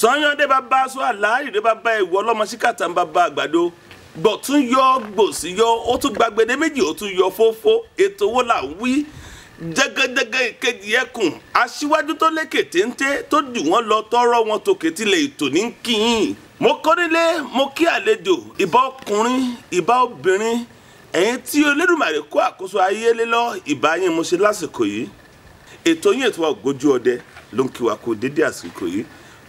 sanyọ́ndé bàbá aṣọ àlàyé bàbá ìwọ ọlọ́mọ síkàtà bàbá àgbàdo gbọ̀tún yọ gbòsí yọ ó tún gbàgbédé méjì ó tún yọ fófó ètò owó là ń wí jẹgẹjẹgẹ ìkejì ẹkùn aṣíwájú tó lékè téńté tó jù wọ́n lọ tọrọ wọn tòkè tilẹ̀ ètò ní kíyìn mo kọ́nílé mo kí àlejò ìbá ọkùnrin ìbá obìnrin ẹ̀yin tí Olódùmarè kó àkóso ayé lé lọ ìbá yín mo ṣe lásìkò yìí ètò yín ètò Ògbójú Ọdẹ ló ń kí wa kú dédé àsìkò yìí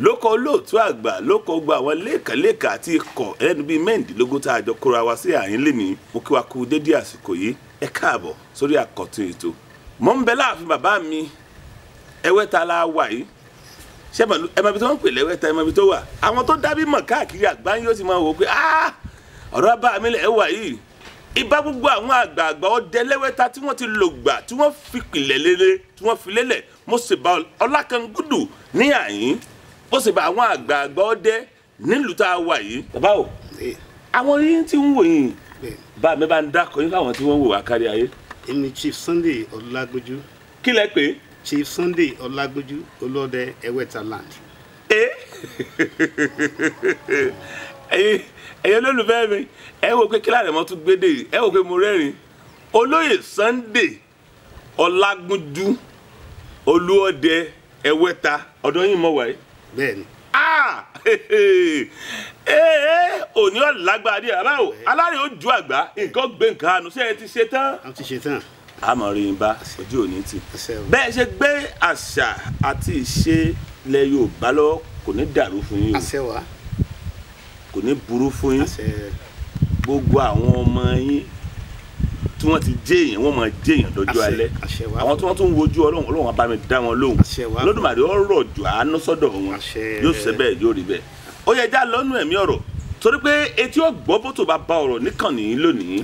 lóko olóòtú àgbà lóko gba àwọn lẹ́ẹ̀kẹ́lẹ́ẹ̀kẹ́ àti ikọ̀ ẹlẹ́nu bíi mẹ́ǹdínlógún tá a jọ kóra wa sí àyín lẹ́nìí mo kí wa kú dédé àsìkò yìí ẹ káàbọ̀ sórí àkọ́tún ètò mo ń bẹ láàfin bàbá mi Ẹwẹ́ta la wà yìí ṣé ẹmọ ibi tó ń pè lẹ́wẹ́ta ẹmọ ibi tó wà àwọn tó dábí mọ̀ káàkiri àgbáyé yóò ti máa wò pé ọ̀rọ̀ bá mi lẹ̀ wà yìí ibà gbogbo àwọn àgbààgbà ọdẹ lẹ́wẹ́ta tí wọ́n ti lò gbà tí wọ́n fi pìlẹ̀ lélẹ̀ tí wọ́n fi lélẹ̀ mo sì bá Ọlákangúdù ní àyín ó sì bá àwọn àgbààgbà ọdẹ nílùú tá a wà yìí. bàbá o àwọn yìí tí ń wò yìí bá mi bá ń dákọ yín fáwọn tí wọ́n ń wò wá kárí ayé. èmi Chief Sunday Ọlágbójú. kí lẹ pè é. Chief Sunday Ọlágbójú Olódẹ Ẹwẹ́ta land. ẹ̀yin olólùfẹ́ mi ẹ wò pé kíláàrẹ̀ mọ́ tún gbédè ẹ wò pé mo rẹ́rìn olóyè Sunday Ọlágbójú Olódẹ Ẹwẹ́ta ọ̀dọ̀ yín mọ̀ wáyé. bẹ́ẹ̀ni. òní ọ̀làgbàdì àbá o alárè ó ju àgbà nǹkan gbé nǹkan àánú ṣé ẹ ti ṣe tán. a ti ṣe tán. àmọ́ rí i bá ojú òní tì. bẹ́ẹ̀ ṣe gbé àṣà àti ìṣe ilẹ̀ Yorùbá lọ kò ní dàrú fún yín o. àṣẹ wa. kò ní burú fún yín. àṣẹ. gbogbo àwọn ọmọ yín tí wọ́n ti jẹ́ èèyàn wọ́n máa jẹ́ èèyàn lọ́jọ́ alẹ́ àwọn tí wọ́n tún wojú Ọlọ́run bá mi dá wọn lóhùn Olódùmarè ọ̀rọ̀ jù àánú sọ́dọ̀ wọn yóò ṣe bẹ́ẹ̀ yóò rí bẹ́ẹ̀ ó yẹ já lọ́nù ẹ̀mí ọ̀rọ̀ torí pé etí ọ̀gbọ́ bó tó bá bá ọ̀rọ̀ níkànnì lónìí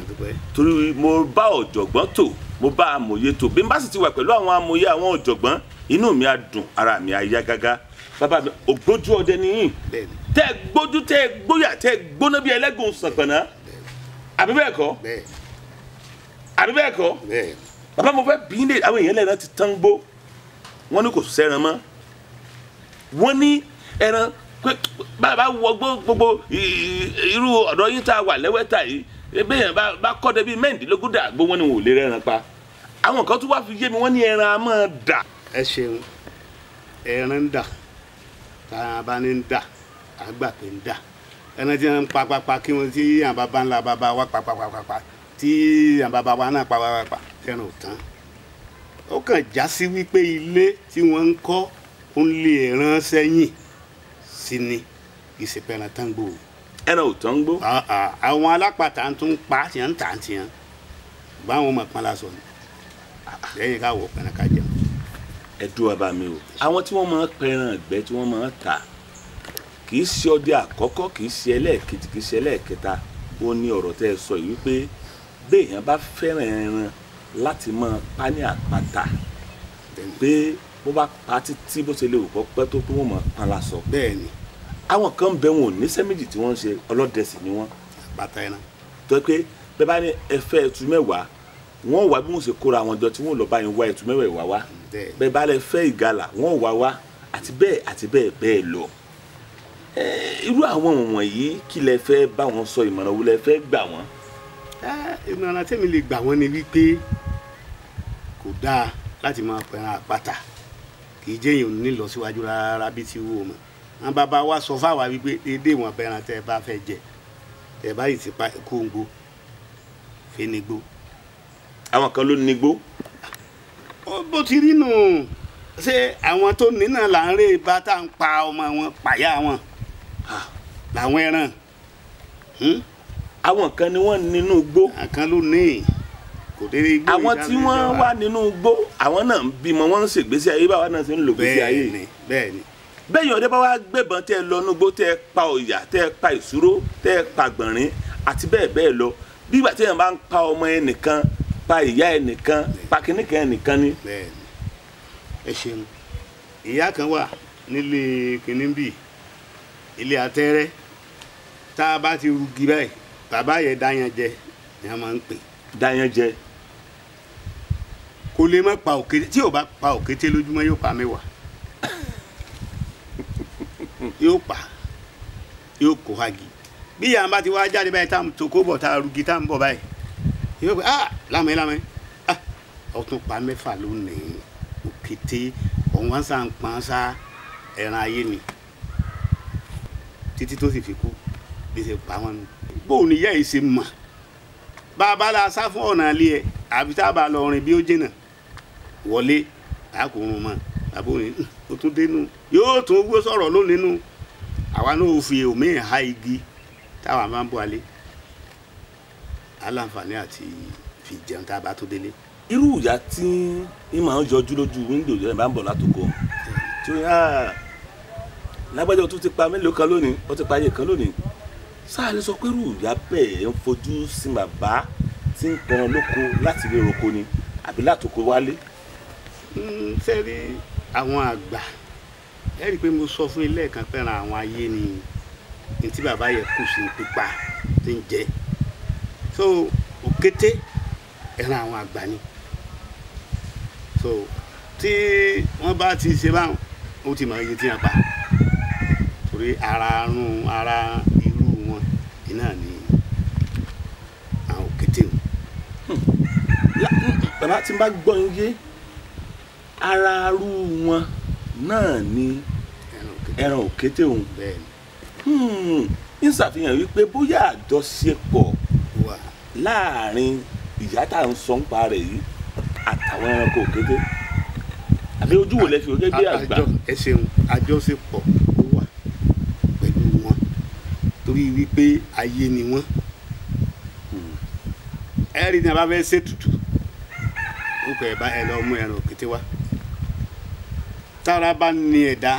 torí mo bá ọ̀jọ̀gbọ́n tò mo bá amòye tò bí n bá sì ti wà pẹ̀lú àwọn amòye àwọn ọ̀jọ̀gbọ́n inú mi á dùn ara mi á yá gágá bàbá mi Ògbójú Ọdẹ nìyí tẹ́ gbójú tẹ́ gbóyà tẹ́ gbóná bí ẹlẹ́gùn sànpọ̀nà àbí bẹ́ẹ̀ kọ́ àbí bẹ́ẹ̀ kọ́ bàbá mo fẹ́ bí ní àwọn èèyàn lẹ́ran ti tán gbó wọ́n ní kò sẹ́ran mọ́ wọ́n ní ẹran pé bàbá wọ gbogbo irú ọ̀dọ́ yín tá a wà lẹ́wẹ́ta yìí ebe yẹn bá kọ́ débi mẹ́ǹdínlógún dàgbó wọ́n ní wọn ò lè rẹ́ran pa àwọn kan tún wá fi yé mi wọ́n ní ẹran a máa dà. ẹ ṣeun ẹran ń dà tá a bá ní ń dà àgbà pé ń dà ẹran tí wọ́n ń pa pàpà kí wọ́n ti àwọn bàbá ńlá bàbá wa pàpàpàpà tí àwọn bàbá wa náà pàpàpàpà fẹ́ràn ò tán ó kàn já sí wípé ilé tí wọ́n ń kọ́ ń lé ẹran sẹ́yìn sí ni ìsèpẹ́ ẹran tán gbò. ẹran ò tán gbó. àwọn alápàtà tún pa tiẹ̀ ń tà tiẹ̀ báwọn ọmọ kan lásán ni lẹ́yìn ká wọ̀ pẹ̀lú ká jẹun. ẹ dúró bàbá mi o àwọn tí wọ́n máa ń pẹran ẹ̀gbẹ́ tí wọ́n máa ń tà kì í ṣe ọdẹ àkọ́kọ́ kì í ṣe ẹlẹ́ẹ̀kejì kì í ṣe ẹlẹ́ẹ̀kẹta ó ní ọ̀rọ̀ tẹ́ ẹ sọ yìí wípé béèyàn bá fẹ́ràn ẹran láti máa pa ní àpáta pé bó bá pa títí bó ṣe lè wò kọ́ pẹ́ tó pé wọ́n máa pa lásọ. bẹ́ẹ̀ni. àwọn kan bẹ wọn ò níṣẹ́ méjì tí wọ́n ń ṣe ọlọ́dẹ sì ni wọ́n. bàtà ẹran. tó pé bẹ́ẹ̀ bá ní ẹfẹ́ ẹtu mẹ́wàá wọ́n wá bí wọ́n ṣe kóra àwọn jọ tí wọ́n lọ bá yín wá ẹtu mẹ́wàá wá bẹ́ẹ̀ bá lẹ fẹ́ ìgalà wọ́n wá wá àti bẹ́ẹ̀ bẹ́ẹ̀ lọ. irú àwọn wọ̀nyí kí lẹ fẹ́ bá wọn sọ ìmọ̀ràn wo lẹ fẹ́ gbà wọ́n. ìmọ̀ràn tẹ́mi lè gbà wọ́n ni wípé kò dáa láti máa pẹ̀ràn àpáta kì í jẹ́yìn òní lọ síwájú rárá bí ti wù mọ́ àwọn bàbá wa sọ fáwa wípé dédé wọn pẹ̀ràn tẹ́ ẹ bá fẹ́ jẹ tẹ́ ẹ bá yìí ti pa kóńgó fẹ́nigbó. àwọn kan ló nígbó. bó ti rí nù ṣé àwọn tó ní náà là ń rè bá tá à ń pa ọmọ wọn pàyà wọn làwọn ẹran. àwọn kan ni wọ́n nínú igbó. àkàn ló ní kò dé igbó. àwọn tí wọ́n wà nínú igbó àwọn náà ń bímọ wọ́n ń ṣègbésí ayé báwa náà ṣe ń lò gbésí ayé. bẹ́ẹ̀ni. bẹ́ẹ̀ yọ̀ọ́ dé bá wá gbébọn tẹ́ ẹ lọ núgbó tẹ́ ẹ pa ọ̀yà tẹ́ ẹ pa ìṣúró tẹ́ ẹ pa gbọ̀nrín àti bẹ́ẹ̀ bẹ́ẹ̀ lọ bí ìgbà tí ẹ bá ń pa ọmọ ẹnìkan pa ìyá ẹnìkan pa kìnnìkan ẹnìkan ni. bẹ́ẹ̀ni ẹ ṣeun ìyá kan wà nílé kìnnìbì ilé àtẹ́rẹ́ tá a bá ti rugi báyìí bàbá yẹn dáyan jẹ ni a máa ń pè. dáyan jẹ. kò lè má pa òkété tí ò bá pa òkété lójúmọ́ yóò pa mẹ́wàá. yóò pa yóò kó hagi bí ìyá bá ti wá jáde báyìí tá à ń tó kó bọ̀ tá a rugi tá à ń bọ̀ báyìí yóò pẹ́ lámẹ́ ọtún pa mẹ́fà lónìí òkété òun wá sá ń pọn sá ẹran ayé ni títí tó sì fi kú bí ṣe pa wọn nù. bóun ni ìyá yìí ṣe mọ̀ bá a bá la sá fún ọ̀nà ilé ẹ̀ àbí tá a bá lọ rìn bí ó jìnnà wọlé àkùnrin mọ́ àbóyè ó tún dénú yóò tún gbó sọ̀rọ̀ lónìí nù àwa náà ò fi òmíì ha igi táwa máa ń bọ̀ alẹ́ aláǹfààní àti fi jẹun tá a bá tó délé. irú ìyá tí ń máa ń yọjú lójú wíńdò yẹn bá ń bọ̀ látòkọ tí ó yá lágbájá tó ti pa mélòó kan lónìí ó ti pa ayé kan lónìí sáà lè sọ pé irú ìyá bẹ́ẹ̀ ń fojú sí bàbá tí ń pẹran lóko láti lè roko ni àbí látòkọ wálé. ṣe rí àwọn àgbà ẹ rí i pé mo sọ fún ilé ẹ̀kan pẹ́ran àwọn ayé ni ní tí bàbá yẹ kù sí pípa tí ń jẹ so òkété ẹran àwọn àgbà ni so tí wọ́n bá ti ṣe báwọn ó ti mọ iye tí wọ́n pa torí ara irú wọn iná ni àwọn òkété wọn. bàbá tí n bá gbọ́ ń yé ara arú wọn náà ni ẹran òkété òun ń ṣàfihàn wípé bóyá àjọṣepọ̀ láàrin ìyá tá à ń sọ ń pa rẹ̀ yìí àtàwọn ẹranko òkété àbí ojú wo lẹ fi gẹ́gẹ́ bí àgbà. ẹ ṣeun àjọṣepọ̀ ó wà pẹ̀lú wọn torí wípé ayé ni wọ́n ẹ rí ní a bá fẹ́ ṣètùtù ó pẹ̀ ẹ lọ mú ẹran òkété wá tára bá ní ẹ̀dá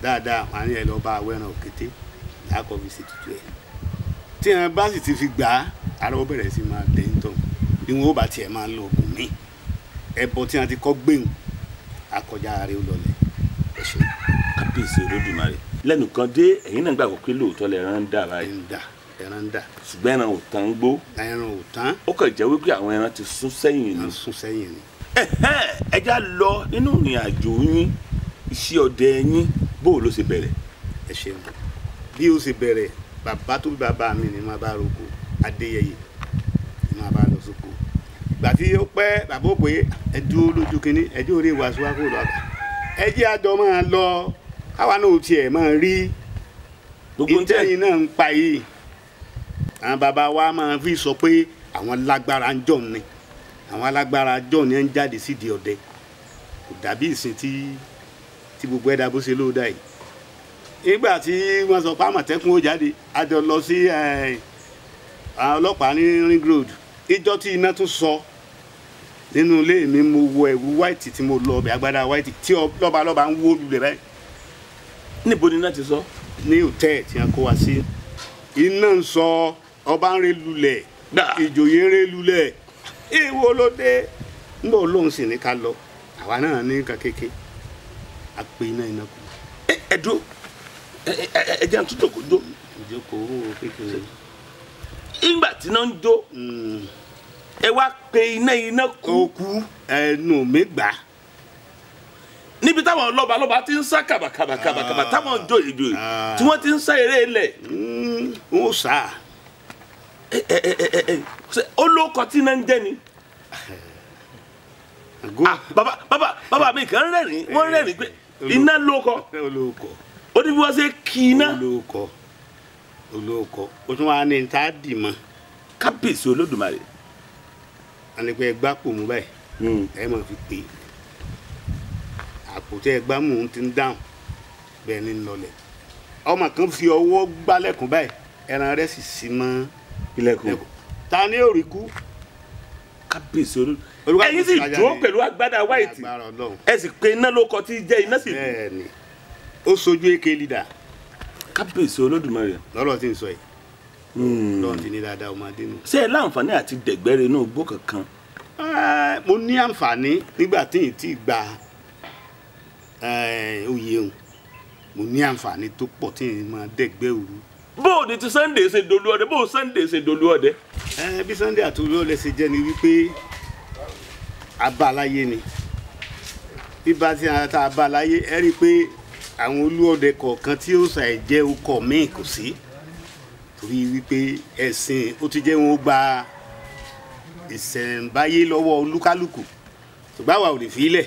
dáadáa wà ní ẹ lọ bá awọ ẹran òkété láàkọ́ fi ṣètùtù ẹ̀ tí ẹ bá sì ti fi gbà á ara ó bẹ̀rẹ̀ sí máa dẹ̀ ń tọ̀ bí wọn ó bá tiẹ̀ máa lo oògùn míì ẹbọ tí wọn ti kọ́ gbẹ̀hùn akọjá rẹ ó lọlẹ̀ ẹ ṣe. kábíyèsí Olódùmarè lẹ́nu kan dé ẹ̀yin náà gbàgbọ́ pé lóòótọ́ lẹ́ran ń dà báyìí. ẹran ń dà. ṣùgbọ́n ẹran ò tán ń gbó. ẹran ò tán. ó kàn jẹ́ wípé àwọn ẹran ti sún sẹ́yìn ni. sún sẹ́yìn ni. ẹ já lọ nínú ìrìn àjò yín iṣẹ́ ọdẹ yín bó ló ṣe bẹ̀rẹ̀. ẹ ṣeun bí ó ṣe bẹ̀rẹ̀ bàbá tó bí bàbá mi ni máa bá roko Adéyẹyè ni máa bá lọ sóko ìgbà tí ó pẹ́ bàbá ó pé ẹ dúró lójú kínní ẹ dúró rí ìwàsó wá kó lọ àgbà ẹ jẹ́ àjọ máa lọ káwa náà tiẹ̀ máa rí ìtẹ́yìn náà ń pa yìí àwọn bàbá wa máa fi sọ pé àwọn lágbára ń jọ ni àwọn alágbára jọ ni ẹ ń jáde sídìí ọdẹ kò dàbí ìsìn tí gbogbo ẹ̀dá bó ṣe lóòdà yìí nígbà tí wọ́n sọ pé Àmọ̀tẹ́kùn ó jáde a jọ lọ sí àwọn ọlọ́pàá ní ring road ìjọ tí iná tún sọ nínú ilé mi mo wọ ẹ̀wù white tí mo lọ ọbẹ̀ agbádá white tí lọ́balọ́ba ń wó lulẹ̀ báyìí. níbo ni iná ti sọ. ní hòtẹ́ẹ̀ tí wọ́n kó wa sí iná ń sọ ọba ń re lulẹ̀ ìjòyè ń re lulẹ̀ ìwọ ló dé ń bọ̀ lóhùn sí ní ká lọ àwa náà ní nǹkan kéke a pe iná kù. ẹ dúró ẹ jẹ́ àtúntò kò jó. ìjókòó kékeré. ìgbà tí iná ń jó ẹ wá pe iná kú. ó kú ẹnu mi gbà. níbi táwọn lọ́balọ́ba ti ń sá kàbàkàbà táwọn joyè tí wọ́n ti ń sá eré ilẹ̀. ó sá. ó lóko tí iná ń jẹ́ ni. bàbá mi kàn ń rẹ́rìn wọ́n rẹ́rìn pé iná lóko. ó ní bí wọ́n ṣe kí iná. olóòkọ o tún wá ní ta dì mọ́. kábíyèsí Olódùmarè. ànípẹ́ ẹgbà pò mú báyìí ẹ máa fi pè é àpótí ẹgbà mú un ti ń dáhùn bẹ́ẹ̀ ni ń lọlẹ̀ ọmọ kan fi ọwọ́ gbálẹ̀kùn báyìí ẹran rẹ̀ sì sí mọ́ ilẹ̀kùn. ta ni ò rí kú. kábíyèsí Olódùmarè. ẹ̀yin sì dúró pẹ̀lú agbádá wáìtì ẹ sì pe iná lóko tí jẹ́ iná sì. bẹ́ẹ̀ni ó sojú èké lídà. kábíyèsí Olódùmarè. lọ́rọ̀ tí ń sọ yìí lọ́rọ̀ tí ní dáadáa ọmọdé nù. ṣé ẹ láǹfààní àti dẹ̀gbẹ́rẹ́ inú igbó kankan. mo ní àǹfààní nígbà tí n ti gba oyè òun mo ní àǹfààní tó pọ̀ tí n máa dẹ̀gbẹ́ òru. bó o ní ti Sunday ṣe dolú ọdẹ bó o Sunday ṣe dolú ọdẹ. bí Sunday àti olú ọdẹ ṣe jẹ́ ni wípé abáláyé ni bíbá tí a ta abáláyé ẹ rí i pé àwọn olúọdẹ kọ̀ọ̀kan tí ó ṣàì jẹ́ ọkọ̀ míì kò sí torí wípé ẹ̀sìn ó ti jẹ́ wọn gba ìṣẹ̀ǹbáyé lọ́wọ́ olúkálùkù ṣùgbọ́n àwa ò lè fi ilẹ̀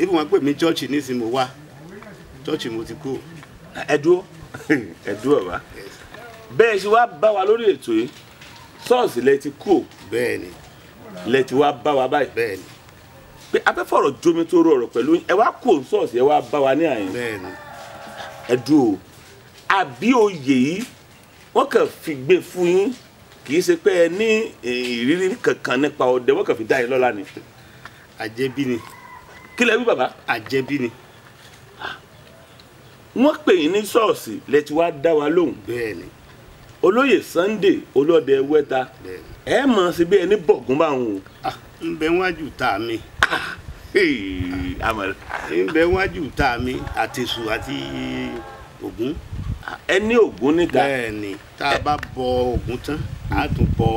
ibi wọn pè mí chọ́ọ̀chì nísìnyí mo wá chọ́ọ̀chì mo ti kú. ẹdúró ẹdúró wa bẹ́ẹ̀ ṣe wá bá wa lórí ètò yìí ṣọ́ọ̀ṣì lẹ ti kú bẹ́ẹ̀ ni lẹ ti wá bá wa báyìí bẹ́ẹ̀ ni pé afẹ́fọ̀rọ̀ jomi tó rọrọ̀ pẹ̀lú ẹ wá kó ṣọ́ọ̀ṣì ẹ wá bá wa ní àyìn bẹ́ẹ̀ ni ẹdúró àbí oyè yìí wọ́n kàn fi gbé fún yín kì í ṣe pé ẹ ní ìrírí kankan nípa ọdẹ wọ́n kàn fi dá yín lọ́lá ni. àjẹbí ni kí lẹ wí bàbá. àjẹbí ni wọ́n pè yín ní ṣọ́ọ̀ṣì lẹ ti wá dá wa lóhùn bẹ́ẹ̀ ni olóyè Sunday olóde wẹ́ta bẹ́ẹ̀ ni ẹ mọ̀ sí bí ẹni bọ̀gún bá wọn o. ń bẹ wájú tá mi àmọ́ ń bẹ wájú tá mi àtẹ̀sù àti Ògún. ẹni Ògún níta. bẹ́ẹ̀ ni tá a bá bọ Ògún tán a tún bọ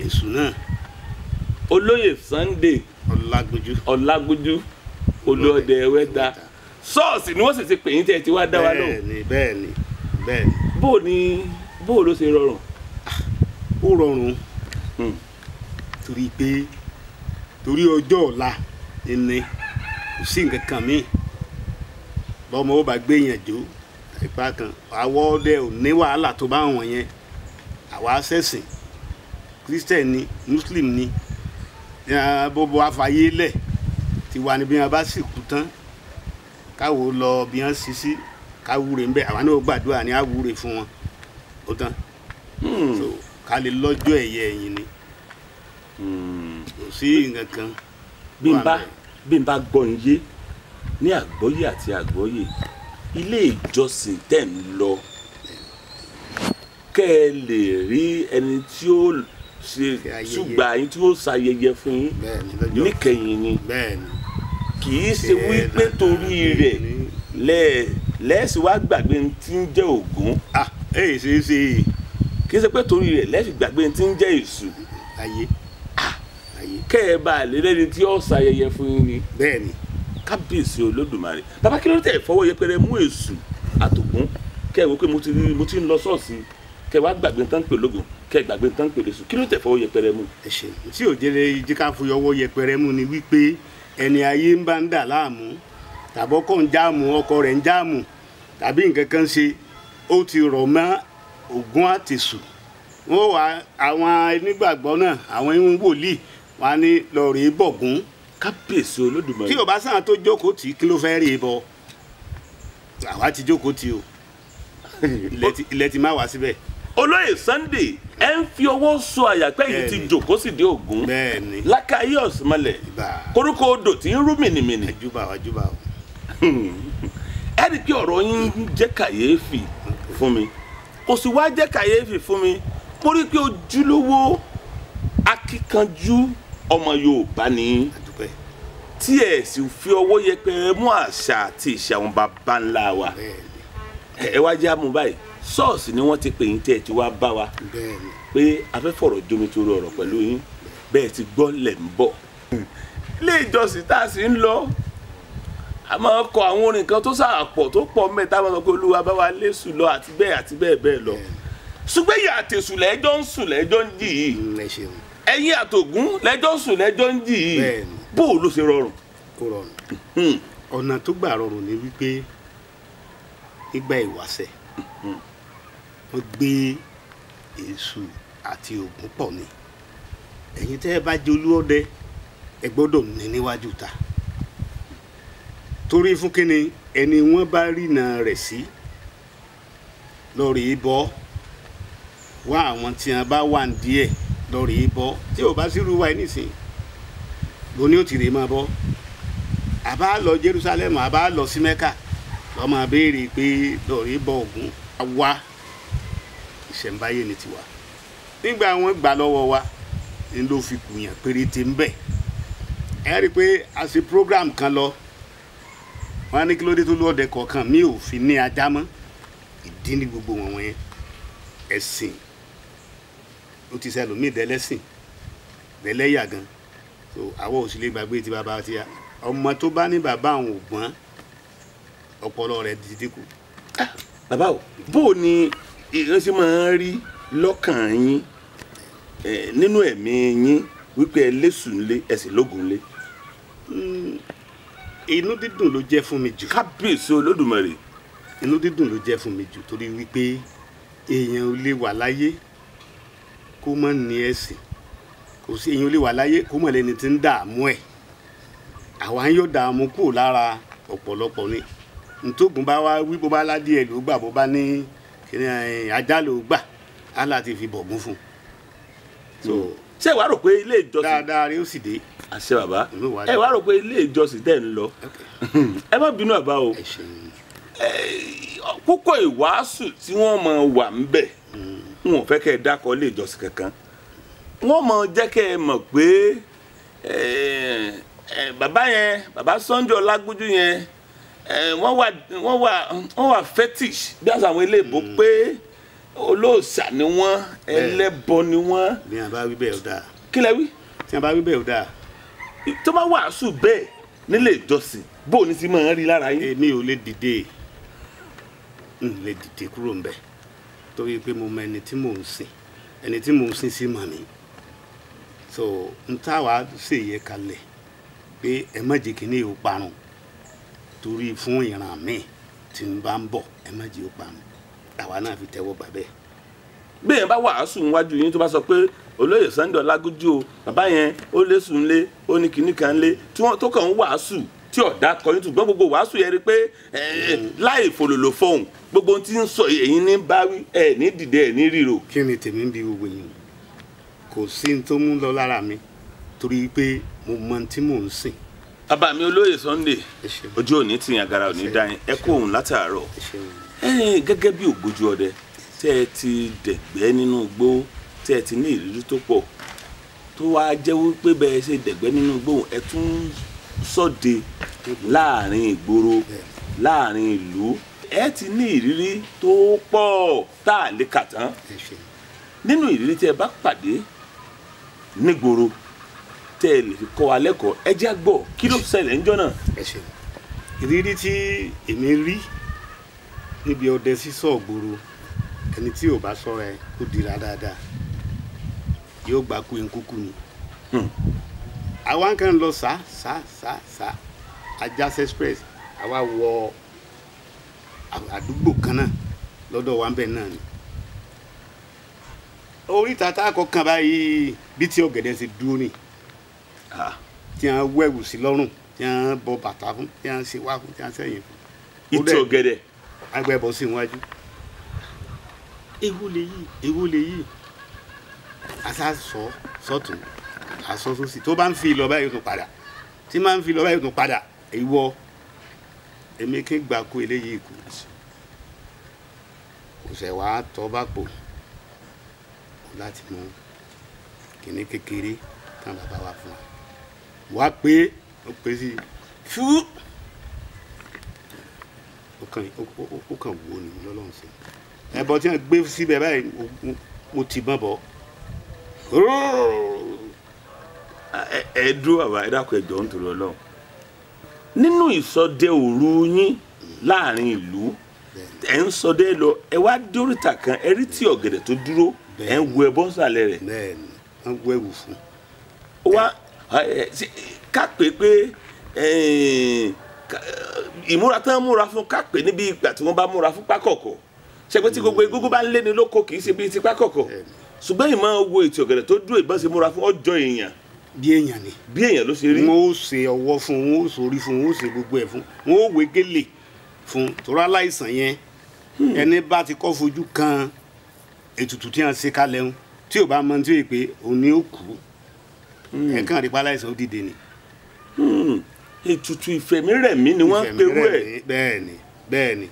Èṣù náà. olóyè Sunday Ọlágúnjú olóde wẹ́ta ṣọ́ọ̀ṣì ni wọ́n sì ti pè yín tẹ́ ẹ ti wá dá wa lóhùn. bẹ́ẹ̀ ni bẹ́ẹ̀ ni. bó ló ṣe rọrùn. ó rọrùn torí pé torí ọjọ́ ọ̀la ẹni kò sí nǹkan kan míì bọ́mọ ó bá gbé yẹn jó ipa kan àwọ̀ ọdẹ ò ní wàhálà tó bá wọn yẹn àwa ṣẹ̀sìn Christian ni Muslim ni bọ́bọ́ afáyé lẹ̀ tiwa ni bí wọn bá sì kú tán káwo lọ bí wọn sì sí káwúre ńbẹ àwọn náà gbàdúrà ní àwúre fún wọn ó tán so ká lè lọ́jọ́ ẹ̀yẹ ẹ̀yìn ni kò sí nǹkan kan. bí n bá gbọ́ ń yé ní àgbọ́yé àti àgbọ́yé ilé ìjọsìn tẹ̀ ń lọ kẹ́ ẹ lè rí ẹni tí ó ṣe ṣùgbà yín tí ó ṣayẹyẹ fún yín níkẹyìn ni kì í ṣe wípé torí rẹ̀ lẹ́ẹ̀sì wá gbàgbé tí ń jẹ́ Ògún. kì í ṣe pé torí rẹ̀ lẹ́ẹ̀sì gbàgbé tí ń jẹ́ Èṣù. kẹ́ ẹ bá lè lẹ́ni tí ó ṣayẹyẹ fún yín ni. bẹ́ẹ̀ni. kábíyèsí Olódùmarè bàbá kí ló tẹ̀ fọwọ́ yẹpẹrẹ mú Èṣù àtògún kẹ́ ẹ wò pé mo ti ń lọ ṣọ́ọ̀ṣì kẹ́ ẹ wá gbàgbé tán pè lógun kẹ́ ẹ gbàgbé tán pè lẹ́sùn kí ló tẹ̀ fọwọ́ yẹpẹrẹ mú. ẹ ṣe tí ò jẹ́lẹ̀ jí ká fi ọwọ́ yẹpẹrẹ mú ni wípé ẹni ayé ń bá ń dà láàmú tàbọ́kọ̀ ń jáàmù ọkọ rẹ̀ ń jáàmù tàbí nǹkan kan ṣe ó ti rọ̀ mọ́ Ògún àtèṣù wọ́n wá àwọn onígbàgbọ́ náà àwọn wòlíì wọn á ní lọ rèé bọ̀gún. kábíyèsí Olódùmarè. tí ò bá sàn tó jókòó tì kí ló fẹ́ rèé bọ àwa ti jókòó tì o ilẹ̀ ti má wá síbẹ̀. olóyè Sunday ẹ ń fi ọwọ́ sọ àyàpẹ́ yìí ti jòkó sì dé Ògún lákàáyé ọ̀sùnmọ́lẹ̀ koríko odò tí ń rú mìnìmìnì. àjùbà o. ẹ rí i pé ọ̀rọ̀ yín jẹ́ kàyéfì fún mi kò sì wá jẹ́ kàyéfì fún mi mo rí i pé ojúlówó akíkanjú ọmọ Yorùbá ni tí ẹ sì fi ọwọ́ yẹpẹrẹ mú àṣà àti ìṣe àwọn baba ńlá wa ẹ wá jẹ́ àmú báyìí ṣọ́ọ̀ṣì ni wọ́n ti pè yín tẹ́ ẹ ti wá bá wa pé afẹ́fọ̀rọ̀ jomi tó rọrọ̀ pẹ̀lú yín bẹ́ẹ̀ ti gbọ́ lẹ̀ ń bọ̀ ilé ìjọsìn tá a sì ń lọ a máa kọ àwọn orin kan tó sàpọ̀ tó pọ̀ mẹ́ta máa sọ pé Olúwa bá wa lésù lọ àti bẹ́ẹ̀ lọ ṣùgbọ́n ìyá àtẹ̀sù lẹ́jọ́ ń sùn lẹ́jọ́ ń jì yìí ẹ̀yin àtògún lẹ́jọ́ ń sùn lẹ́jọ́ ń jì yìí bó o ló ṣe rọrùn. kò rọrùn ọ̀nà tó gbà rọrùn ni wípé nígbà ìwáṣẹ̀ wọ́n gbé Èṣù àti Ògún pọ̀ ni ẹ̀yin tẹ́ ẹ bá jẹ́ olúọdẹ ẹ gbọ́dọ̀ ní níwájú ta torí fún kíni ẹni wọ́n bá rìnà rẹ̀ sí lọ́ọ̀rì bọ́ wá àwọn tí wọ́n bá wà ní díẹ̀ lọ́ọ̀rì bọ́ tí ò bá sí irú wa ẹ nísìn bó ni ó ti rè máa bọ́ àbá lọ Jerusalem àbá lọ sí Mẹ́kà lọ́ máa béèrè pé lọ́ọ̀rì bọ́ Ògún wa ìṣẹ̀ǹbáyé ni tiwa nígbà wọn gbà lọ́wọ́ wa ni ló fi kùyàn péréte ń bẹ̀ ẹ rí i pé a ṣe program kan lọ wọn á ní kí ló dé tó lọ́ọ̀dẹ kọ̀ọ̀kan mi ò fi ní ajá mọ́ ìdí ní gbogbo wọn wọ̀nyẹn ẹ̀sìn ó ti sẹ́lò mí dẹ́lẹ́sìn dẹ́lẹ́yà gan so àwọn ò sì lè gbàgbé ti bàbá ti ya ọmọ tó bá ní bàbá àwọn ògbọ́n ọpọlọ rẹ̀ ti dínkù. bàbá o bó o ní ìránṣẹ́ máa ń rí lọ́kàn yín nínú ẹ̀mí yín wípé ẹ lẹ́sùn lé ẹ sì lógun lé. inú dídùn ló jẹ́ fún mi jù. kábíyèsí olódùmarè. inú dídùn ló jẹ́ fún mi jù torí wípé èèyàn ò lè wà láyé kó má ní ẹ̀sìn, kò sí èèyàn ò lè wà láyé kó má lẹ́ni tí ń dààmú ẹ̀. àwa yóò dààmú kúrò lára ọ̀pọ̀lọpọ̀ ni ntógun bá wá wí bó bá ládìẹ ló gbà bó bá ní ajá ló gbà á láti fi bọ̀gún fún un. ṣé wàá rò pé ilé ìjọsìn dáadáa rí ó sì dé. àṣẹ bàbá ẹ wàá rò pé ilé ìjọsìn tẹ̀ ń lọ ẹ má bínú àbá o púpọ̀ ìwàásù tí wọ́n máa wà ń bẹ̀ wọn ò fẹ́ kẹ́ ẹ dákọ̀ ilé ìjọsìn kankan wọ́n máa jẹ́ kẹ́ ẹ mọ̀ pé bàbá yẹn bàbá Sunday Ọlágúnjú yẹn wọ́n wà fetish bí àṣà àwọn eléèbó pé olóòṣà ni wọ́n ẹlẹ́bọ ni wọ́n. bí wọn bá wí bẹ́ẹ̀ ó dáa. kí lẹ wí. tí wọn bá wí bẹ́ẹ̀ ó dáa. tó bá wàásù bẹ́ẹ̀ nílé ìjọsìn bó o ní ti máa ń rí lára yín. èmi ò lè dìde kúrò ńbẹ̀ torí pé mo mọ ẹni tí mò ń sìn ẹni tí mò ń sìn sí mọ̀ mi so n táwa ṣèyẹ kalẹ̀ pé ẹ má jẹ́ kí ní ìhó parun torí fún ìran mi tí n bá ń bọ̀ ẹ má jẹ́ ó parun àwa náà fi tẹ́wọ́ gbà bẹ́ẹ̀. bí èèyàn bá wàásù níwájú yín tó bá sọ pé olóyè Sunday Ọlágúnjú o bàbá yẹn ó lé sùn lé ó ní kinní kan lé tí wọ́n tó kàn ń wàásù tí ọ̀dà kọyìn ṣùgbọ́n gbogbo wàásù yẹn rí pé láì fòlòlò fọhùn gbogbo tí ń sọ ẹ̀yin ní báwí ẹ̀ ní dìde ẹ̀ ní ríro. kí ni tèmi ń bi gbogbo yìí kò sí ní tó mú lọ lára mi torí pé mo mọ tí mò ń sìn. bàbá mi olóyè Sunday ojú òní tìyàn àgàrà òní dáyìn ẹ kó òun látàárọ̀ gẹ́gẹ́ bí ògbójú ọdẹ tẹ́ ẹ ti dẹ̀gbẹ́ nínú igbó tẹ́ ẹ ti ní ìrírí tó pọ̀ tó wá jẹ́ wípé bẹ́ẹ̀ ṣe dẹ̀gbẹ́ nínú igbó ẹ tún ṣọdẹ láàrin ìgboro láàrin ìlú ẹ ti ní ìrírí tó pọ̀ tá a lè kà tán nínú ìrírí tẹ́ ẹ bá pàdé nígboro tẹ́ ẹ lè fi kọ́ wa lẹ́kọ̀ọ́ ẹ jẹ́ gbọ́ kí ló ṣẹlẹ̀ ńjọ́ náà. ìrírí tí èmi rí níbi ọdẹ sísọ ògboro ẹni tí ò bá ṣọ́ra ẹ kó dira dáadáa yóò gbà kú nkúkú ni. àwa kan lọ sá Ajás express àwa wọ àdúgbò kan náà lọ́dọ̀ wa ń bẹ̀ náà ni. oríta tá a kọ kàn báyìí bí tí ọ̀gẹ̀dẹ̀ ṣe dúró ni tí wọ́n wẹ̀wù sí lọ́rùn tí wọ́n bọ bàtà fún tí wọ́n ṣe wá fún tí wọ́n ṣẹ̀yìn fún. ìtì ọ̀gẹ̀dẹ̀. agbẹ́bọ̀ sí iwájú. ewu lè yí àṣà sọ́tún àṣọ sósì tó bá ń fi lọ báyìí tó padà tí máa ń fi lọ báyìí tó padà ìwọ èmi kí n gbà kú eléyìí kù kò sẹ̀ wá tọ́ bá pò láti mú kìnní kékeré tán bàbá wa fún wa pé ó pé sí fú ó kàn wò ní lọ́lọ́run sí ẹbọ tí wọ́n gbé síbẹ̀ báyìí mo ti bọ́n bọ́. ẹ dúró bàbá ẹ dákun ẹ jọ̀ọ́ nítorí Ọlọ́run nínú ìṣọdẹ òru yín láàrin ìlú ẹ ń ṣọdẹ lọ ẹ wá dé oríta kan ẹ rí tí ọ̀gẹ̀dẹ̀ tó dúró ẹ ń wo ẹbọ nsàlẹ̀ rẹ̀. bẹ́ẹ̀ni wọn gbọ́ ẹ̀wù fún. wá ká pé ìmúra tán múra fún ká pé níbi ìgbà tí wọ́n bá múra fún pákọ̀kọ̀ ṣe pé tí gbogbo egúngún bá ń lé ní lóko kì í ṣe bíi ti pákọ̀kọ̀ ṣùgbọ́n ìmọ̀ wo ètò ọ̀gẹ̀dẹ̀ tó dúró ìbọn ṣe múra fún ọjọ́ èèyàn. bí èèyàn ni. bí èèyàn ló ṣe rí. wọn ó ṣe ọwọ́ fún wọn ó ṣorí fún wọn ó ṣe gbogbo ẹ̀ fún wọn ó wé gélé fún torí aláìsàn yẹn ẹni bá ti kọ́ fojú kan ètùtù tí wọ́n ṣe kalẹ̀ ń tí ò bá mọ tí ó yẹ pé òun ni ó kú ẹ̀kan rí paláìsàn ó dìde ni. ètùtù ìfẹ̀mírẹ̀mí ni wọ́n ń perú ẹ̀. bẹ́ẹ̀ni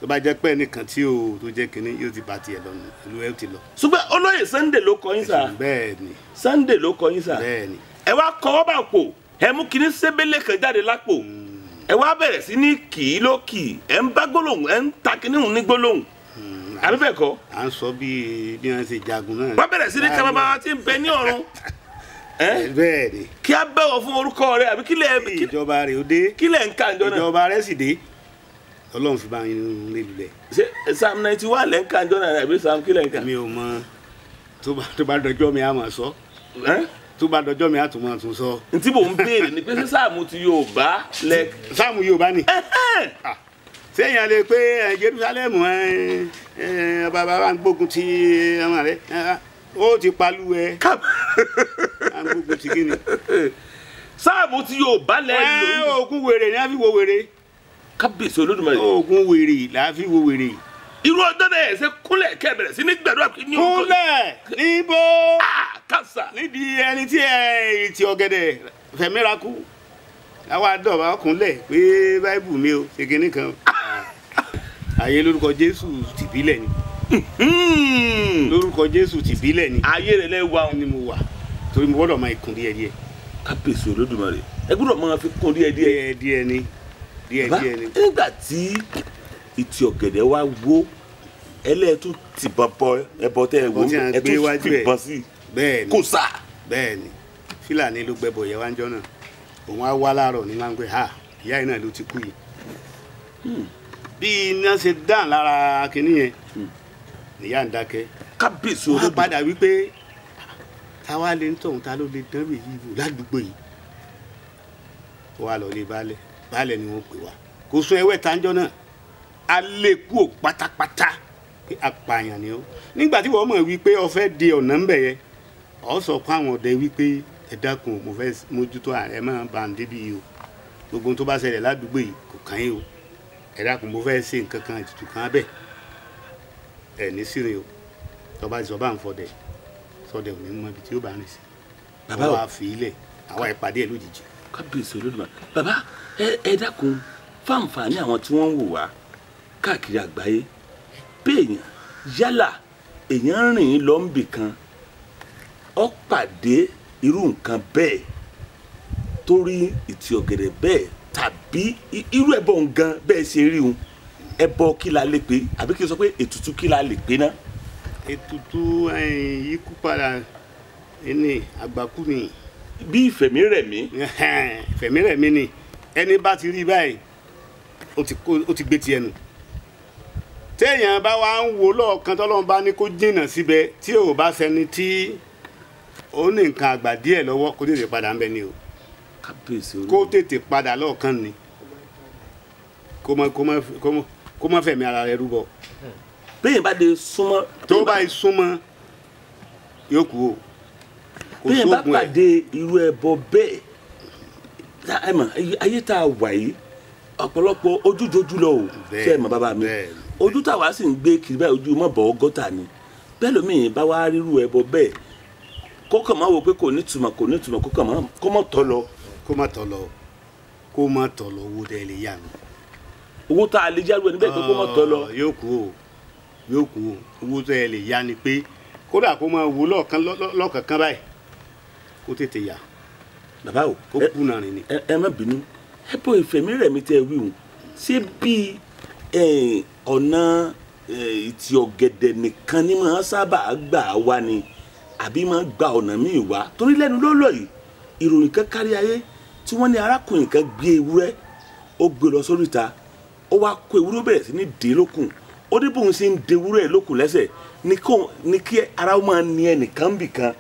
tó bá jẹ́ pé ẹnìkan tí o tó jẹ́ kínní yóò ti bá tiẹ̀ lọ nù ìlú ẹ̀ ti lọ. ṣùgbọ́n olóyè Sunday ló kọ yín sà. bẹ́ẹ̀ni. Sunday ló kọ yín sà. bẹ́ẹ̀ni. ẹ wá kọ́ bá pò ẹ mú kinní sébélé kan jáde lápò ẹ wá bẹ̀rẹ̀ sí ní kì í ló kì í ẹ ń bá gbólóhùn ẹ ń ta kinní hùn ní gbólóhùn àbí bẹ́ẹ̀ kọ́. à ń sọ bí wọ́n ṣe jagun náà. wọ́n bẹ̀rẹ̀ sí ní kẹ́ bàbá wa tí ń bẹ ní ọ̀run. bẹ́ẹ̀ni. kí a bẹ̀wọ̀ fún orúkọ rẹ àbí kílẹ̀ ìjọba rẹ̀ ó dé. kílẹ̀ ń ka ìjọ náà. ìjọba rẹ̀ sì dé. Ọlọ́run fi bá yín lé lulẹ̀. ṣé Psalm 91 lẹ́ǹkà jọ́nà àbí Psalm kí lẹ́ǹkà. mi ò mọ tó bá dọjọ́ mi á máa sọ tó bá dọjọ́ mi á tún máa tún sọ. ntí mò ń béèrè ni pé Sáàmù ti Yorùbá lẹ. Sáàmù Yorùbá ni. sẹ́yìn alẹ́ pé Jerusalem bàbá ń gbógun ti ọmọ rẹ̀ ó ti palu ẹ. à ń gbógun ti kí ni. Sáàmù ti Yorùbá lẹ lò. oògùn wèrè ni a fi wo wèrè. Kábíyèsí Olódùmarè. oògùn wèrè la fi wo wèrè. irú ọjọ́ náà ẹ̀ ṣe kúnlẹ̀ kẹ́bẹ̀rẹ̀ sí ní gbẹ̀dúrà kí ní orúkọ. kúnlẹ̀ níbo. kásá. nídìí ẹni tí ìtì ọ̀gẹ̀dẹ̀ fẹ̀míra kú àwa dọ̀bà kúnlẹ̀ pé báìbù mi ò ṣe kinní kan. ayé lórúkọ Jésù tìbílẹ̀ ni. lórúkọ Jésù tìbílẹ̀ ni. ayé rẹ̀ lẹ́ wà. ni mo wà torí mo gbọ́dọ̀ máa kún díẹ̀díẹ̀. Kábíyèsí Olódùmarè ẹ gbọ́dọ̀ máa fi kún díẹ̀díẹ̀. díẹ̀díẹ̀ ni díẹ̀díẹ̀ ni. nígbà tí ìtì ọ̀gẹ̀dẹ̀ wá wó ẹlẹ́ẹ̀tún ti bọ̀bọ̀ ẹbọ tẹ́ ẹ wò ẹtún fi bọ̀ sí bẹ́ẹ̀ ni kò sá. bẹ́ẹ̀ ni Fúlàní ló gbẹ́bọ̀ yẹ wá ń jọ́ náà òun á wá láàárọ̀ ní láńgbẹ́ ha ìyá yìí náà ló ti kú yìí. bí iná ṣe dán lára kinní yẹn ìyá ń dákẹ́. Kábíyèsí wọ́n á Olódùmarè. padà wípé táwa lè ń tọ̀hún ta ló lè dán rèé yìí wò ládùúgbò yìí. ó wá lọ lé baálẹ̀ ni wọ́n pè wá kò sún ẹwẹ́ tanjọ́ náà a lè kú ò pátápátá pé apààyàn ni ó nígbà tí wọ́n mọ̀ wípé ó fẹ́ di ọ̀nà ń bẹ̀ yẹn ó sọ fún àwọn ọ̀dẹ wípé ẹ dákun mo fẹ́ mójútó ààrẹ máa bá ń débi yìí o gbogbo tó bá ṣẹlẹ̀ ládùúgbò yìí kò kàn yín o ẹ dákun mo fẹ́ ṣe nǹkan kan ètùtù kan bẹ́ẹ̀ ẹ ní sírin o tó bá sọ bá ń fọdẹ sọdẹ ò ní mọ ibi tí ó bá rìn sí bàbá wa fi ilẹ̀ àwa ìpàdé ẹ̀ lójijì. Kábíyèsí Olódùmarè. bàbá ẹ dákun fáǹfààní àwọn tí wọ́n ń wò wá káàkiri àgbáyé pé èèyàn yálà èèyàn rìn lọ ń bì kan ó pàdé irú nǹkan bẹ́ẹ̀ torí ìtì ọ̀gẹ̀dẹ̀ bẹ́ẹ̀ tàbí irú ẹbọ nǹkan bẹ́ẹ̀ ṣe rí un ẹbọ kí la lè pè àbí kí n sọ pé ètùtù kí la lè pè náà. ètùtù ikú padà ẹni àgbàkú ni. bí ìfẹ̀mírẹ̀mí. ìfẹ̀mírẹ̀mí ni ẹni bá ti rí báyìí ó ti gbé tiẹ̀ nù. téèyàn bá wá ń wo lọ́ọ̀kan tọ́lọ́run bá ní kó jìnnà síbẹ̀ tí ò bá sẹni tí ó ní nǹkan àgbà díẹ̀ lọ́wọ́ kó tètè padà ń bẹ ni o. Kábíyèsí Olódùmarè. kó tètè padà lọ́ọ̀kan ni kó má fẹ̀mí ara rẹ̀ rúbọ. bẹ́ẹ̀ bá de súnmọ́. tó bá yìí súnmọ́ yóò kú o. bẹ́ẹ̀ bá pàdé irú ẹbọ bẹ́ẹ̀ ẹ mọ̀ ayé tá a wà yìí ọ̀pọ̀lọpọ̀ ojújojú lọ o ṣe é mọ̀ bàbá mi ojú táwa sì ń gbé kiri báyìí ojú mọ̀ bọ̀ ọgọ́ta ni bẹ́ẹ̀ lómi bá wá rírú ẹbọ bẹ́ẹ̀ kókàn máa wo pé kò ní túmọ̀ kó mọ̀ tọ́ lọ. kó má tọ̀ lọ owó tẹ́ lè yá mi. owó tá a lè yá lu ẹni bẹ́ẹ̀ pé kó mọ̀ tọ́ lọ. yóò kú o owó tẹ́ lè yá ni pé kódà kó máa wo lọ́ọ̀kankan báyìí kó tètè yá. bàbá o kó kùnà rìn ni. ẹ má bínú ẹ bọ ìfẹ̀mírẹ̀mí tẹ́ wí hùn ṣé bí ọ̀nà ìtì ọ̀gẹ̀dẹ̀ nìkan ni máa sábà gbà wá ni àbí máa gba ọ̀nà míì wá torí lẹ́nu lọ́lọ́ yìí ìròyìn kan kárí ayé tí wọ́n ní arákùnrin kan gbé ewúrẹ́ ó gbé lọ sórí ìta ó wá kó ewúrẹ́ bẹ̀rẹ̀ sí ní dè lókùn ó dé bóun ṣe ń de ewúrẹ́ lókùn lẹ́sẹ̀ ní kí ara ó máa ní ẹnìkan bì kan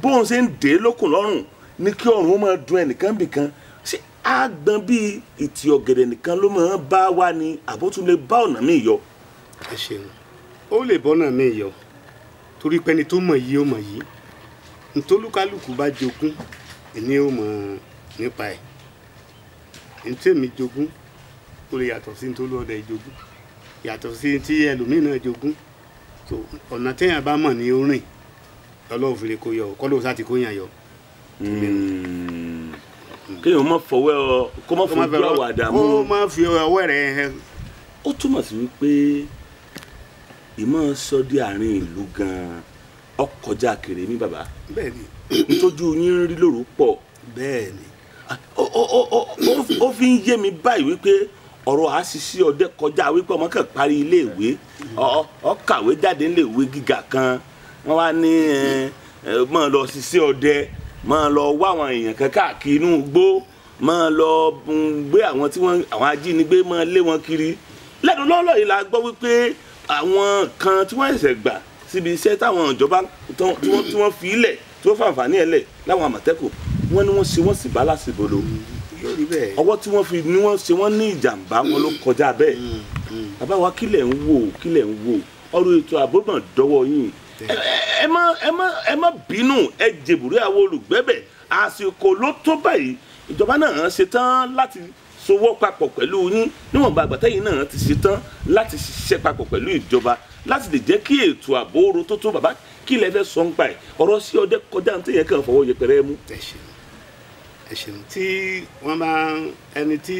bóun ṣe ń dè lókùn lọ́rùn ní kí ọrùn ó máa dun ẹnìkan bì kan ṣé àgbọn bíi ìtì ọ̀gẹ̀dẹ̀ nìkan ló máa bá wá ní àbótún lè bá ọ̀nà míì yọ. ẹ ṣeun ó lè bọ́nà míì yọ torí pẹ́ni tó mọ̀ yìí ó mọ̀ yìí ntolúkálùkù bá jogún ẹni ó mọ̀ nípa ẹ̀ ntẹ́mi jogún ó lè yàtọ̀ sí ntolúọdẹ jogún yàtọ̀ sí tí ẹlòmíràn jogún tó ọ̀nà téèyàn bá mọ̀ ní ó rìn ọlọ́run fi lè kó yọ kọ́ ló sá ti kó yàn yọ. kéèyàn má fọwọ́ kó má fojú àwàdà mú. kó má fi ọwọ́ rẹ̀ hẹ́. ó túmọ̀ sí wípé ìmọ̀ sọ́dí àárín ìlú gan-an ọkọjá kéré ní bàbá. bẹ́ẹ̀ni. nítorí yín rí lóru pọ̀. bẹ́ẹ̀ni. ó fi ń yé mi báyìí wípé ọ̀rọ̀ àṣìṣe ọdẹ kọjá wípé ọmọ kan parí iléèwé ó kàwé jáde níléèwé gíga kan wọ́n wá ní máa lọ ṣiṣẹ́ ọdẹ máa lọ wá àwọn èèyàn kan káàkiri inú igbó máa lọ gbé àwọn tí wọ́n àwọn ajínigbé máa lé wọn kiri lẹ́nu lọ́lọ́ yìí la gbọ́ wípé àwọn kan tí wọ́n ṣẹ̀ṣẹ̀ gbà síbi iṣẹ́ táwọn ìjọba tí wọ́n fi ilẹ̀ tí wọ́n fàǹfààní ẹ̀ lẹ̀ láwọn àmọ̀tẹ́kùn wọ́n ní wọ́n sì bá lásìbolo ọwọ́ tí wọ́n fi ní wọ́n ṣe wọ́n ní ìjàmbá wọn ló kọjá bẹ́ẹ̀ bàbá wa kílẹ̀ ń wò ọ̀rọ̀ ètò ààbò náà dọ́wọ́ yín ẹ má bínú ẹ jèbùrẹ́ àwọn olùgbẹ́bẹ̀ àsìkò ló tó báyìí ìjọba náà ṣetán láti sowọ́ papọ̀ pẹ̀lú yín níwọ̀nba àgbàtẹ́yìn náà ti ṣetán láti ṣiṣẹ́ papọ̀ pẹ̀lú ìjọba láti lè jẹ́ kí ètò ààbò ro tó bàbá kí lẹ fẹ́ sọ ń pa ẹ̀ ọ̀rọ̀ sí ọdẹ kọjá ní tẹ̀yẹ kan fọwọ́ yẹpẹrẹ mú. ẹ ṣeun tí wọ́n bá ẹni tí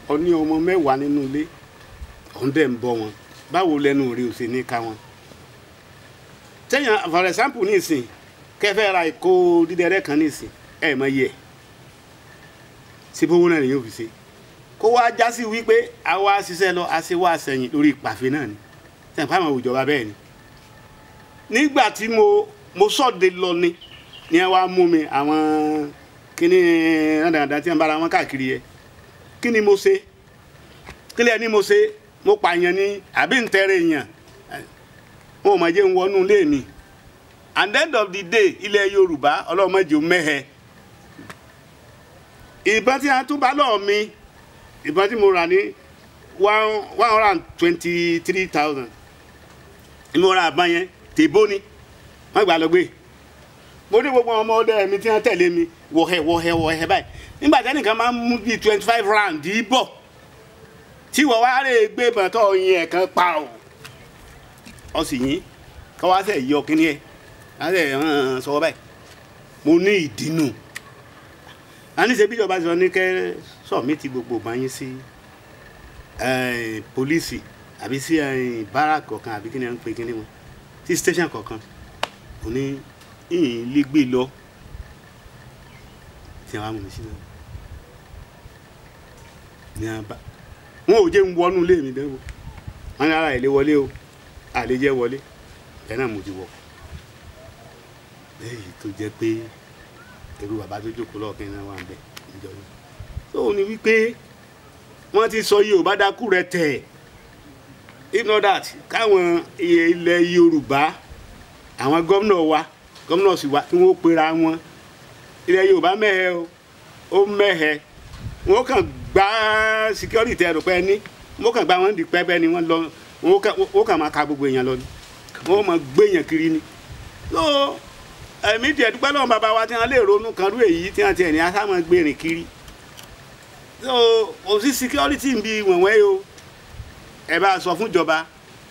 ó ní ọmọ mẹ́wàá nínú ilé òun dẹ̀ ń bọ́ wọn báwo lẹ́nu rí o ṣe ní ká wọn. tẹ́yàn for example ní ìsìn kẹfẹ́ ra ìkó dídẹ́rẹ́ kan ní ìsìn ẹ̀ mọ iye ẹ̀ síbówó náà nìyẹn ò fi ṣe kó wá já sí wípé àwa ṣiṣẹ́ lọ àṣewọ́ àṣẹyìn lórí ìpàfẹ́ náà ni tẹ̀ fáwọn òjọba bẹ́ẹ̀ ni nígbà tí mo sọ̀dẹ̀ lọ ni ẹ wá mú mi àwọn kíní dáadáa tí wọ́n bára wọn káàkiri yẹ kí ni mo ṣe kílẹ̀ ni mo ṣe mo pààyàn ni àbí ń tẹ́rẹ̀ èèyàn wọn ò mọ̀ jẹ́ ń wọnú ilé mi and end of the day ilẹ̀ Yorùbá ọlọ́mọdé ò mẹ́hẹ ìbọn tí a tún bá lọ́ọ̀ mi ìbọn tí mo rà ní 123,000 mo ra àbá yẹn tèbó ni wọ́n gbà lọ gbé mo ní gbogbo ọmọ ọdẹ mi tí wọ́n tẹ̀lé mi wọ̀hẹ̀ báyìí nígbà tí ẹnìkan máa ń mú bíi 25 round yìí bọ̀ tí wọ́n wá rè gbé bàtọ́ yin ẹ̀kan pa ọ sì yín kọ́ wá sẹ̀ yọ kíní ẹ̀ wá sẹ̀ sọ báyìí mo ní ìdínú a ní ṣe bí ìjọba sọ ní kẹ́ sọ̀mí ti gbogbo báyìí sí pólíìsì àbí sí báràkì kọ̀ọ̀kan àbí kíni à ń pè kíní wọn sí station kọ̀ọ̀kan kò ní ìyìn lè gbé lọ tí a wá mú mi sí náà ní abá wọn ò jẹ́ ń wọnú ilé mi dẹ́wọ̀ wọn ní ara ilé wọlé o àlè jẹ́ wọlé ẹ̀ náà mo ti wọ̀ lẹ́yìn tó jẹ́ pé ẹrú bàbá tó jókòó lọ́ọ̀kẹ́ náà wà ń bẹ̀ níjọba tó ní wípé wọ́n ti sọ Yorùbá dákú rẹ tẹ̀ if not that káwọn ilẹ̀ Yorùbá àwọn gómìnà sì wá kí wọ́n pera wọn ilẹ̀ Yorùbá mẹ́hẹ o ó mẹ́hẹ wọ́n kàn gbá security ẹ̀rọ pẹ́ ní wọ́n kàn gbá wọn di pẹ́pẹ́ ni wọ́n lọ wọ́n kàn máa ka gbogbo èèyàn lọ ni wọ́n máa gbé èèyàn kiri ni so ẹ̀mí tiẹ̀ dúpẹ́ lọ́wọ́ bàbá wa tí wọ́n lè ronú kan rú èyí tí wọ́n tiẹ̀ ní asámọ̀ gbèrìn kiri so kò sí security ń bi wọ̀nwẹ́ o ẹ bá sọ fún ìjọba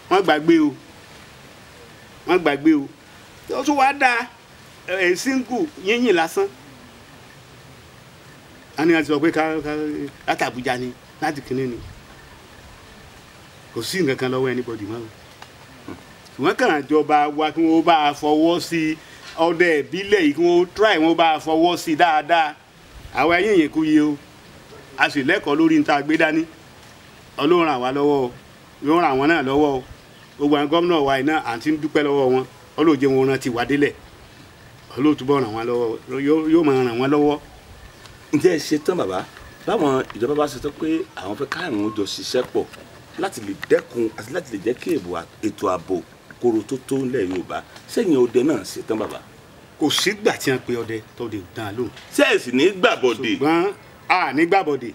wọ́n gbàgbé o tó tún wá dá single yínyìn lásán a ní àti sọ pé láti Àbújá ni láti kíní ni kò sí nǹkan kan lọ́wọ́ anybody mọ́ ṣùgbọ́n kàn jọba wa kí wọ́n bá fọwọ́ sí ọdẹ ìbílẹ̀ yìí kí wọ́n try wọ́n bá fọwọ́ sí dáadáa àwọn ẹ̀yìn yẹn kú yé o a sì lẹ́kọ̀ọ́ lórí níta gbé dání Ọlọ́run ràn wá lọ́wọ́ o yóò ràn wọ́n náà lọ́wọ́ o gbogbo àwọn gómìnà wa iná àti ń dúpẹ́ lọ́wọ́ wọn Ọlọ́run jẹ́ wọn rántí wá délẹ̀ Ọlọ́run túbọ̀ ràn wọ́n lọ́wọ́ yóò máa ràn wọ́n lọ́wọ́. ǹjẹ́ ẹ ṣe tán bàbá báwọn ìjọba bá ṣe tán pé àwọn fẹ́ káàrùn jọ ṣiṣẹ́ pọ̀ láti lè dẹ́kun àti láti lè jẹ́ kí ètò ààbò kóró tó ńlẹ̀ Yorùbá sẹ́yìn ọdẹ náà ṣe tán bàbá. kò sígbà tí wọ́n pe ọdẹ tó lè dán a lóhùn. sẹ́ẹ̀sì ní gbàbọ̀dè. ṣùgbọ́n a ní gbàbọ̀dè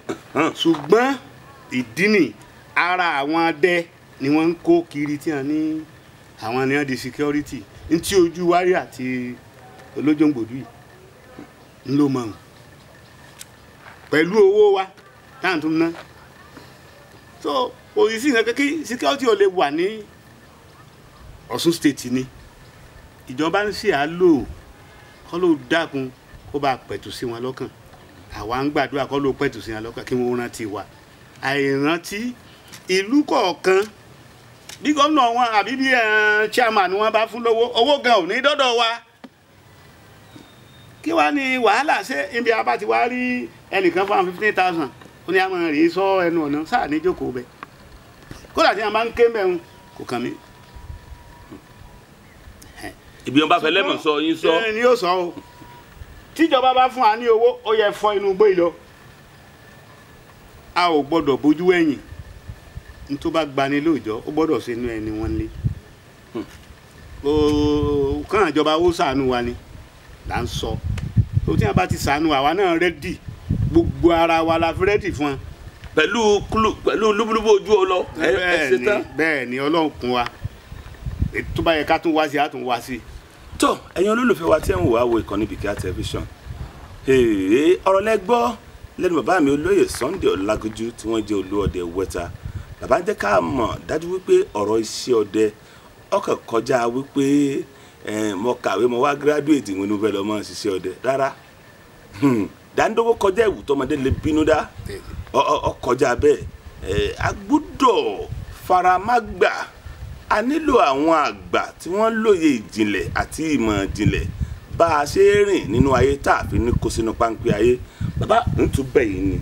ṣùgbọ́n ìdí nì ara àwọn adẹ ni wọ́n ń kó kiri tí wọ́n ní àwọn ni wọ́n di security ní tí ojú wárí àti olójóngbòdú yìí ń ló mọ̀ pẹ̀lú owó wa táwọn tó ń ná so òyìnbí nǹkan kí security ò lè wà ní Ọ̀ṣun state ni ìjọba ń ṣe àlò kọ́ ló dákun kó bá pẹ̀tù sí wọn lọ́kàn àwa ń gbàdúrà kọ́ ló pẹ̀tù sí wọn lọ́kàn kí wọ́n rántí wa àìrántí ìlú kọ̀ọ̀kan bí gómìnà wọn àbí bí chairman wọn bá fún lówó owó gan ò ní dọ́dọ̀ wa kí wàá ní wàhálà ṣé ibi abá ti wá rí ẹnìkan fún 15,000 ó ní àmọ́ rí sọ ẹnu ọ̀nà sáà ní jókòó bẹ́ẹ̀ kódà tí wọn bá ń ké mẹ́rin kò kàn mí. ibi wọn bá fẹ́ lẹ́mọ̀ sọ yín sọ. ni yóò sọ o tíjọba bá fún wa ní owó ó yẹ fọ inú gbé lọ a ò gbọ́dọ̀ bójú ẹ̀yìn ní tó bá gbani lóòjọ́ ó gbọ́dọ̀ ṣe inú ẹni wọn lé kàn ìjọba ó ṣàánú wa ni là ń sọ tó tí wọn bá ti ṣàánú àwa náà rẹ́dì gbogbo ara wa la fi rẹ́dì fún wọn. pẹ̀lú lúbúlúbú ojú ọlọ ẹ ṣe tán. bẹ́ẹ̀ ni Ọlọ́run kún wa tó bá yẹ ká tún wá sí á tún wá sí. tó ẹ̀yin olólùfẹ́ wa tí ẹ̀ ń wò á wo ìkànnì BKI Television ọ̀rọ̀ lẹ́gbọ́ lẹ́nu bàbá mi olóyè Sunday Ọlágójú tí wọ́n jẹ́ olúọdẹ Wẹ́ta bàbá jẹ́ ká mọ̀ dájú wípé ọ̀rọ̀ iṣẹ́ ọdẹ ọkàn kọjá wípé mo kàwé mo wá gíráduwétì mo ní fẹ́ lọ mọ́ ṣiṣẹ́ ọdẹ rárá dáńdọ́wọ́ kọjá ìwù tọmọdé lè bínú dá ọkọjá bẹ́ẹ̀ a gbọ́dọ̀ faramágbà a nílò àwọn àgbà tí wọ́n lóye ìjìnlẹ̀ àti ìmọ̀ ìjìnlẹ̀ bá a ṣe rìn nínú ayé tá a fi ní kó sínú páńpẹ́ ayé bàbá ń tún bẹ̀yìn ni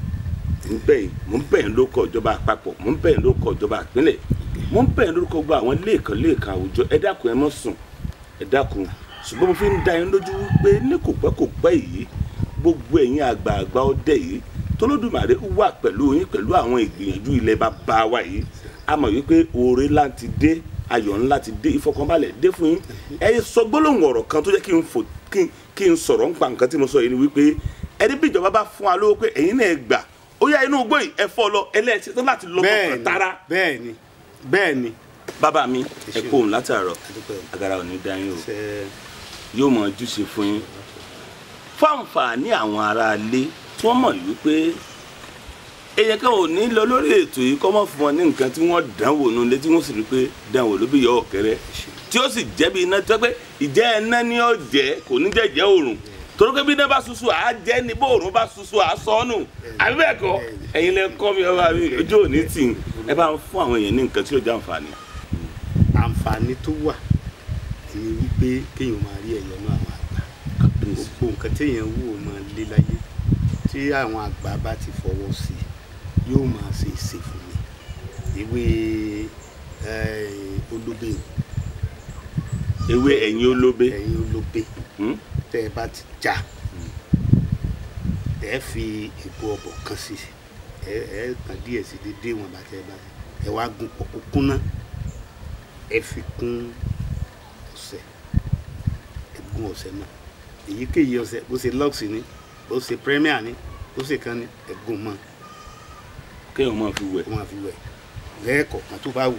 ń bẹ̀yìn mò ń bẹ̀yìn lórúkọ ìjọba àpapọ̀ mò ń bẹ̀yìn lórúkọ ìjọba ìpínlẹ̀ mò ń bẹ̀yìn lórúkọ gbogbo àwọn lẹ́ẹ̀kan àwùjọ ẹ dákun ẹ mọ́ sùn ẹ dákun ṣùgbọ́n mo fi ń dá yín lójú wípé ní kò pẹ́ yìí gbogbo ẹ̀yin àgbààgbà ọdẹ yìí tọ́lọ́dúnmáre wà pẹ̀lú yín pẹ̀lú àwọn ìgbìyànjú ilẹ̀ bàbá wa yìí a mọ̀ wípé oore ńlá ti dé ayọ̀ ńlá ti dé ìfọkànbalẹ̀ dé fún yín ẹ sọ gbólóhùn ọ̀rọ̀ kan tó jẹ́ kí n sọ̀rọ̀ nípa nǹkan tí mo sọ yìí ni wípé ẹni bí ìjọba bá fún wa lówó pé ẹ̀yin náà gbà ó yá inú igbó yìí ẹ fọ́ lọ ẹlẹ́ẹ̀tì tó láti lọ bọ̀ tara. bẹ́ẹ̀ ni. bàbá mi ẹ kó òun látàárọ̀ agara ò ní dá yín o yóò mọ ojúṣe fún yín fún àǹfààní àwọn aráalé tí wọ́n mọ̀ wípé èèyàn kan ò ní lọ lórí ètò yìí kọ́ mọ́ fún wọn ní nǹkan tí wọ́n dánwò nulẹ̀ tí wọ́n sì rí pé dánwò ló bí yọ ọ̀kẹ́rẹ́ tí ó sì jẹ́ bí iná tó pé ìjẹ́ iná ni ó jẹ́ kò ní jẹ́ ìjẹ́ òrùn torí pé bí iná bá ṣuṣu àá jẹ́ ni bó òrùn bá ṣuṣu àá sọ́nù àbí bẹ́ẹ̀ kọ́ ẹ̀yin lẹ kọ́ mi ọba mi ojú òní tì ń ẹ bá ń fún àwọn èèyàn ní nǹkan tí ó jẹ́ àǹfààní. àǹfààní tó wà ni wípé kéèyàn máa rí ẹ̀yọ́ náà àwọn àgbà gbogbo nǹkan téèyàn wò máa lé láyé tí àwọn àgbà bá ti fọwọ́ sí yóò máa ṣe ìṣe fún mi ìwé olóbe ewé ẹ̀yìn olóbe tẹ́ ẹ bá ti já ẹ fi èpo ọ̀bọ̀ kan sí ẹ kàn díẹ̀ sí dédé wọn bá tẹ́ ẹ bá ẹ wá gun pọ̀pọ̀ kúnná ẹ fi kún ọṣẹ ẹ gún ọṣẹ náà èyíkéyìí ọṣẹ bó ṣe lux ni bó ṣe premier ni bó ṣe kan ni ẹ gún mọ́ kéèyàn máa fi wẹ̀. máa fi wẹ̀ lẹ́ẹ̀kọ̀ọ̀kan tó bá wù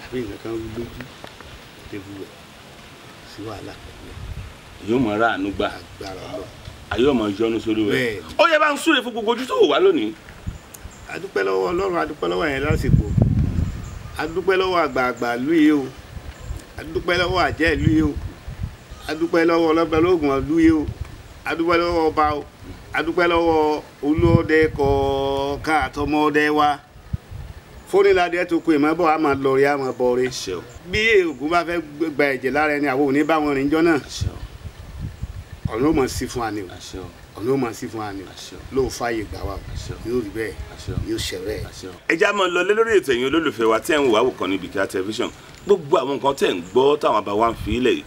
àbí nǹkan kan wú lójú lè fi wẹ̀ sí wàhálà pẹ̀lú ẹ̀. yóò máa rà àánú gbà agbára lọ. ayé ọmọ yọnu sórí rẹ̀. ó yẹ bá ń súre fún gbogbo ojú tó wà lónìí. adúpẹ́ lọ́wọ́ Ọlọ́run adúpẹ́ lọ́wọ́ yẹn lásìkò adúpẹ́ lọ́wọ́ àgbààgbà ìlú yìí o adúpẹ́ lọ́wọ́ àjẹ́ ìlú yìí o adúpẹ́ lọ́wọ́ ọlọ́pẹ́ lóògùn ìlú yìí o adúpẹ́ lọ́wọ́ ọba o adúpẹ́ lọ́wọ́ olóòdẹ kọ̀ọ̀kan àtọmọdé wa fóníládé tó kù ìmọ̀ bọ̀ á máa lọ rí á máa bọ̀ rí bí Ògún bá fẹ́ gba ẹ̀jẹ̀ lára ẹni àwọn òní bá wọn rìn jọ náà ọ̀nà ó mọ̀ sí fún wa ni o ọ̀nà ó mọ̀ sí fún wa ni o lóò fààyè gbà wá yóò rí bẹ́ẹ̀ yóò ṣẹ bẹ́ẹ̀. ẹ já máa lọ lé lórí ètò ẹ̀yin olólùfẹ́ wa tí ẹ̀ ń wò àwòkọ́ ní BKI Television gbogbo àwọn nǹkan tẹ̀ ń gbọ́ táwọn àbá wa ń fi ilẹ̀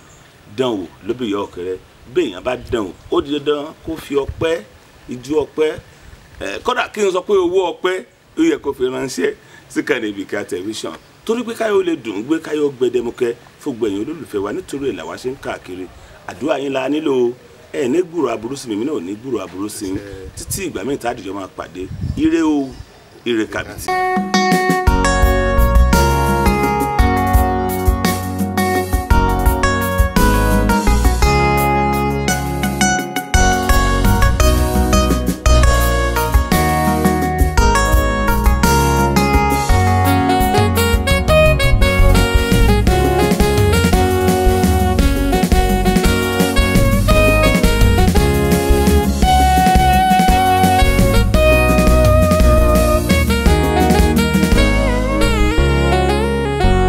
dán wò lóbi yọ ọ̀kẹ́rẹ́ béèyàn bá dán wò ó di dandan kó fi ọpẹ́ ìjú ọpẹ́ kódà kí n sọ pé owó ọpẹ́ ó yẹ kó fi ránṣẹ́ sí kàní BKI Television torí pé káyọ̀ lè dùn gbé káyọ̀ gbẹdẹmukẹ́ fún gbẹ̀yìn olólùfẹ́ wa nítorí ẹ̀ làwa ṣe ń káàkiri àdúrà yín la nílò ẹ ní gbúrò aburú sí mi náà ní gbúrò aburú sí títí ìgbà mẹ́ta àdìjọ máa pàdé ire o ire kàbìtì.